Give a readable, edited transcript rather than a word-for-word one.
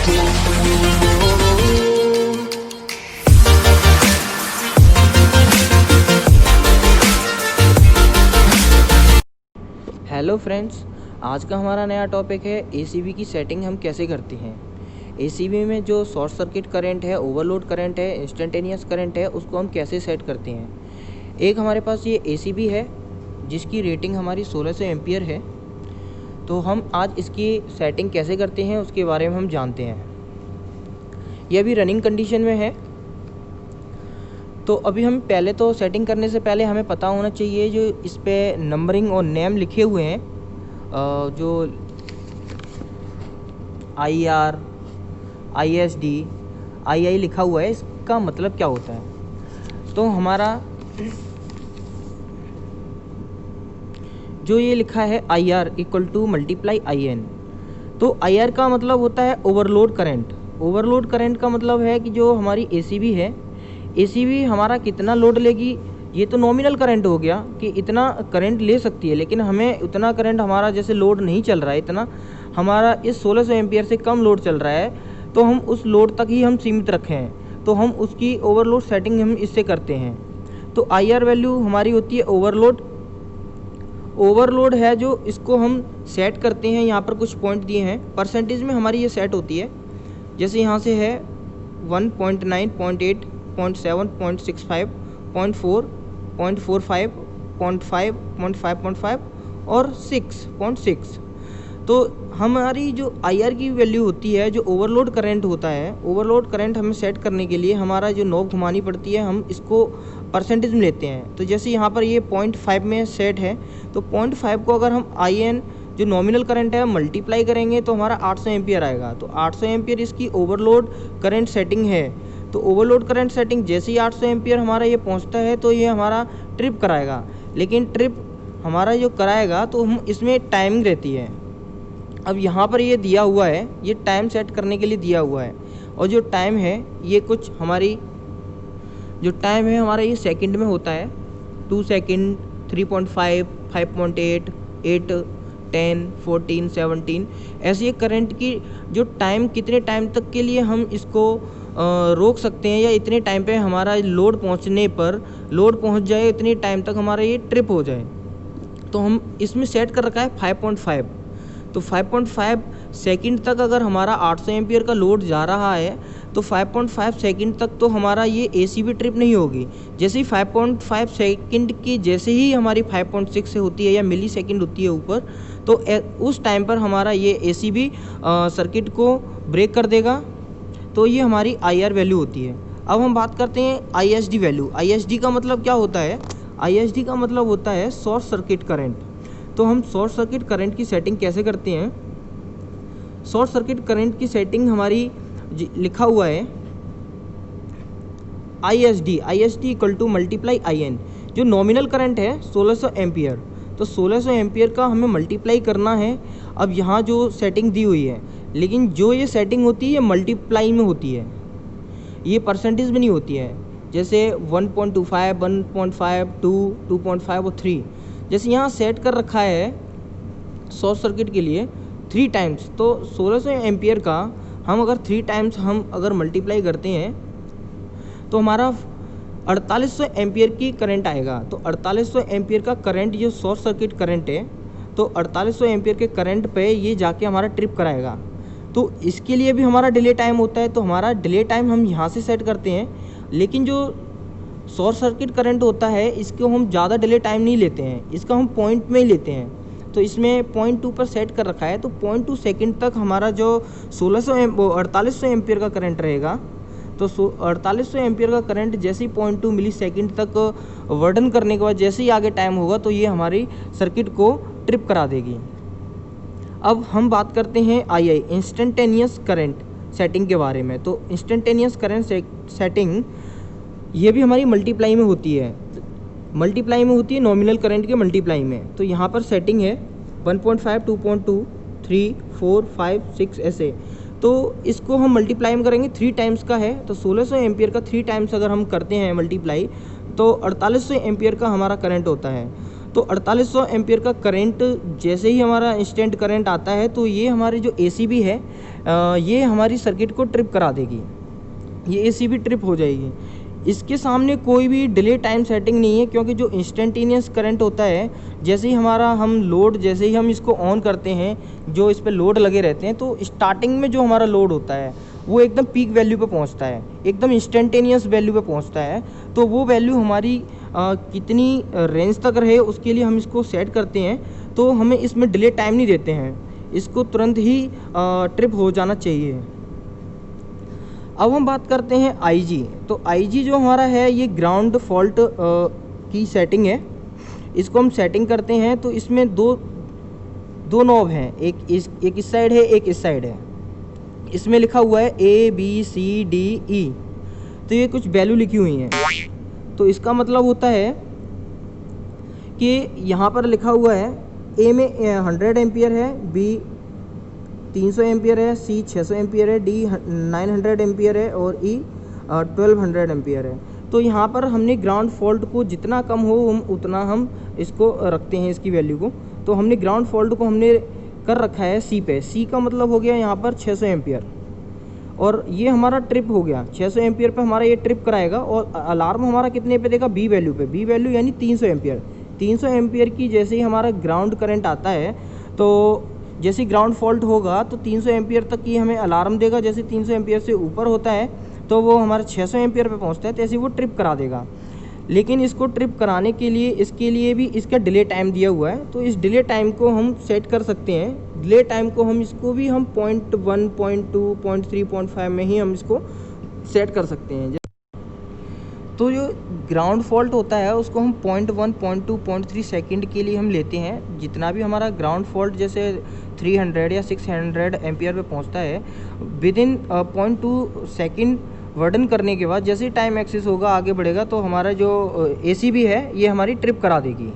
Hello friends, आज का हमारा नया टॉपिक है एसीबी की सेटिंग हम कैसे करते हैं। एसीबी में जो शॉर्ट सर्किट करंट है, ओवरलोड करंट है, इंस्टेंटेनियस करंट है, उसको हम कैसे सेट करते हैं। एक हमारे पास ये एसीबी है जिसकी रेटिंग हमारी 1600 एम्पियर है। तो हम आज इसकी सेटिंग कैसे करते हैं उसके बारे में हम जानते हैं। ये अभी रनिंग कंडीशन में है। तो अभी हम पहले तो सेटिंग करने से पहले हमें पता होना चाहिए जो इस पर नंबरिंग और नेम लिखे हुए हैं, जो IR, ISD, II लिखा हुआ है, इसका मतलब क्या होता है। तो हमारा जो ये लिखा है IR equal to multiply IN, तो IR का मतलब होता है ओवरलोड करंट। ओवरलोड करंट का मतलब है कि जो हमारी एसीबी है, एसीबी हमारा कितना लोड लेगी। ये तो नॉमिनल करंट हो गया कि इतना करंट ले सकती है, लेकिन हमें उतना करंट हमारा जैसे लोड नहीं चल रहा है, इतना हमारा इस 1600 एम्पियर से कम लोड चल रहा है, तो हम उस लोड तक ही हम सीमित रखे हैं। तो हम उसकी ओवरलोड सेटिंग हम इससे करते हैं। तो IR वैल्यू हमारी होती है ओवरलोड। ओवरलोड है जो इसको हम सेट करते हैं। यहाँ पर कुछ पॉइंट दिए हैं, परसेंटेज में हमारी ये सेट होती है। जैसे यहाँ से है 1.9, 0.8, 0.7, 0.65, 0.4, 0.45, 0.5, 0.5 और 6.6। तो हमारी जो IR की वैल्यू होती है, जो ओवरलोड करंट होता है, ओवरलोड करंट हमें सेट करने के लिए हमारा जो नॉब घुमानी पड़ती है, हम इसको परसेंटेज में लेते हैं। तो जैसे यहाँ पर ये 0.5 में सेट है, तो 0.5 को अगर हम IN जो नॉमिनल करंट है मल्टीप्लाई करेंगे तो हमारा 800 एम्पियर आएगा। तो 800 एम्पियर इसकी ओवरलोड करंट सेटिंग है। तो ओवरलोड करंट सेटिंग जैसे ही 800 एम्पियर हमारा ये पहुंचता है तो ये हमारा ट्रिप कराएगा। लेकिन ट्रिप हमारा जो कराएगा तो हम इसमें टाइमिंग रहती है। अब यहाँ पर ये दिया हुआ है, ये टाइम सेट करने के लिए दिया हुआ है, और जो टाइम है ये कुछ हमारी जो टाइम है हमारा ये सेकंड में होता है। 2 सेकंड, 3.5, 5.8, 8, 10, 14, 17, ऐसे ये करंट की जो टाइम, कितने टाइम तक के लिए हम इसको रोक सकते हैं, या इतने टाइम पे हमारा लोड पहुंचने पर, लोड पहुंच जाए इतने टाइम तक हमारा ये ट्रिप हो जाए। तो हम इसमें सेट कर रखा है 5.5। तो 5.5 सेकंड तक अगर हमारा 800 एम्पियर का लोड जा रहा है तो 5.5 सेकंड तक तो हमारा ये एसीबी ट्रिप नहीं होगी। जैसे ही 5.5 सेकंड की जैसे ही हमारी 5.6 से होती है या मिली सेकेंड होती है ऊपर, तो उस टाइम पर हमारा ये एसीबी सर्किट को ब्रेक कर देगा। तो ये हमारी IR वैल्यू होती है। अब हम बात करते हैं ISD वैल्यू। ISD का मतलब क्या होता है। ISD का मतलब होता है शॉर्ट सर्किट करंट। तो हम शॉर्ट सर्किट करंट की सेटिंग कैसे करते हैं। शॉर्ट सर्किट करंट की सेटिंग हमारी लिखा हुआ है ISD equal to multiply IN। जो नॉमिनल करंट है 1600 एम्पियर, तो 1600 एम्पियर का हमें मल्टीप्लाई करना है। अब यहाँ जो सेटिंग दी हुई है, लेकिन जो ये सेटिंग होती है ये मल्टीप्लाई में होती है, ये परसेंटेज में नहीं होती है। जैसे 1.25, 1.5, 2, 2.5 और 3, जैसे यहाँ सेट कर रखा है शॉर्ट सर्किट के लिए 3 टाइम्स। तो 1600 एम्पियर का हम अगर 3 टाइम्स हम अगर मल्टीप्लाई करते हैं तो हमारा 4800 एम्पियर की करंट आएगा। तो 4800 एम्पियर का करंट जो शॉर्ट सर्किट करंट है, तो 4800 एम्पियर के करंट पे ये जाके हमारा ट्रिप कराएगा। तो इसके लिए भी हमारा डिले टाइम होता है। तो हमारा डिले टाइम हम यहाँ से सेट करते हैं, लेकिन जो शॉर्ट सर्किट करंट होता है इसको हम ज़्यादा डिले टाइम नहीं लेते हैं, इसका हम पॉइंट में ही लेते हैं। तो इसमें 0.2 पर सेट कर रखा है। तो 0.2 सेकंड तक हमारा जो 4800 एम्पियर का करंट रहेगा, तो 4800 एम्पियर का करंट जैसे ही 0.2 मिली सेकेंड तक वर्डन करने के बाद जैसे ही आगे टाइम होगा तो ये हमारी सर्किट को ट्रिप करा देगी। अब हम बात करते हैं II इंस्टेंटेनियस करंट सेटिंग के बारे में। तो इंस्टेंटेनियस करंट सेटिंग ये भी हमारी मल्टीप्लाई में होती है। मल्टीप्लाई में होती है नॉमिनल करंट के मल्टीप्लाई में। तो यहाँ पर सेटिंग है 1.5, 2.2, 3, 4, 5, 6 ऐसे। तो इसको हम मल्टीप्लाई में करेंगे 3 टाइम्स का है। तो 1600 एम्पियर का 3 टाइम्स अगर हम करते हैं मल्टीप्लाई, तो 4800 एम्पियर का हमारा करंट होता है। तो 4800 एम्पियर का करंट जैसे ही हमारा इंस्टेंट करंट आता है तो ये हमारे जो एसीबी है ये हमारी सर्किट को ट्रिप करा देगी, ये एसीबी ट्रिप हो जाएगी। इसके सामने कोई भी डिले टाइम सेटिंग नहीं है, क्योंकि जो इंस्टेंटेनियस करंट होता है, जैसे ही जैसे ही हम इसको ऑन करते हैं, जो इस पर लोड लगे रहते हैं, तो स्टार्टिंग में जो हमारा लोड होता है वो एकदम पीक वैल्यू पे पहुंचता है, एकदम इंस्टेंटेनियस वैल्यू पे पहुंचता है। तो वो वैल्यू हमारी कितनी रेंज तक रहे उसके लिए हम इसको सेट करते हैं, तो हमें इसमें डिले टाइम नहीं देते हैं, इसको तुरंत ही ट्रिप हो जाना चाहिए। अब हम बात करते हैं आईजी। तो आईजी जो हमारा है ये ग्राउंड फॉल्ट की सेटिंग है, इसको हम सेटिंग करते हैं। तो इसमें दो नॉब हैं, एक इस साइड है, एक इस साइड है। इसमें लिखा हुआ है ABCDE, तो ये कुछ वैल्यू लिखी हुई हैं। तो इसका मतलब होता है कि यहाँ पर लिखा हुआ है A में 100 एम्पियर है, B 300 एम्पियर है, C 600 एम्पियर है, D 900 एम्पियर है और E 1200 एम्पियर है। तो यहाँ पर हमने ग्राउंड फॉल्ट को जितना कम हो उतना हम इसको रखते हैं, इसकी वैल्यू को। तो हमने ग्राउंड फॉल्ट को हमने कर रखा है C पे। C का मतलब हो गया यहाँ पर 600 एम्पियर, और ये हमारा ट्रिप हो गया 600 एम्पियर पे हमारा ये ट्रिप कराएगा। और अलार्म हमारा कितने पे देगा, B वैल्यू पे। B वैल्यू यानी 300 एम्पियर। 300 एम्पियर की जैसे ही हमारा ग्राउंड करंट आता है, तो जैसे ग्राउंड फॉल्ट होगा तो 300 एम्पियर तक की हमें अलार्म देगा। जैसे 300 एम्पियर से ऊपर होता है तो वो हमारा 600 एम्पियर पे पहुंचता है, तो ऐसे वो ट्रिप करा देगा। लेकिन इसको ट्रिप कराने के लिए इसके लिए भी इसका डिले टाइम दिया हुआ है, तो इस डिले टाइम को हम सेट कर सकते हैं। डिले टाइम को हम 0.1, 0.2, 0.3, 0.5 में ही हम इसको सेट कर सकते हैं। तो जो ग्राउंड फॉल्ट होता है उसको हम 0.1, 0.2, 0.3 सेकंड के लिए हम लेते हैं। जितना भी हमारा ग्राउंड फॉल्ट जैसे 300 या 600 एम्पियर पे पहुंचता है, विदिन 0.2 सेकंड वर्डन करने के बाद जैसे टाइम एक्सेस होगा, आगे बढ़ेगा, तो हमारा जो एसीबी है ये हमारी ट्रिप करा देगी।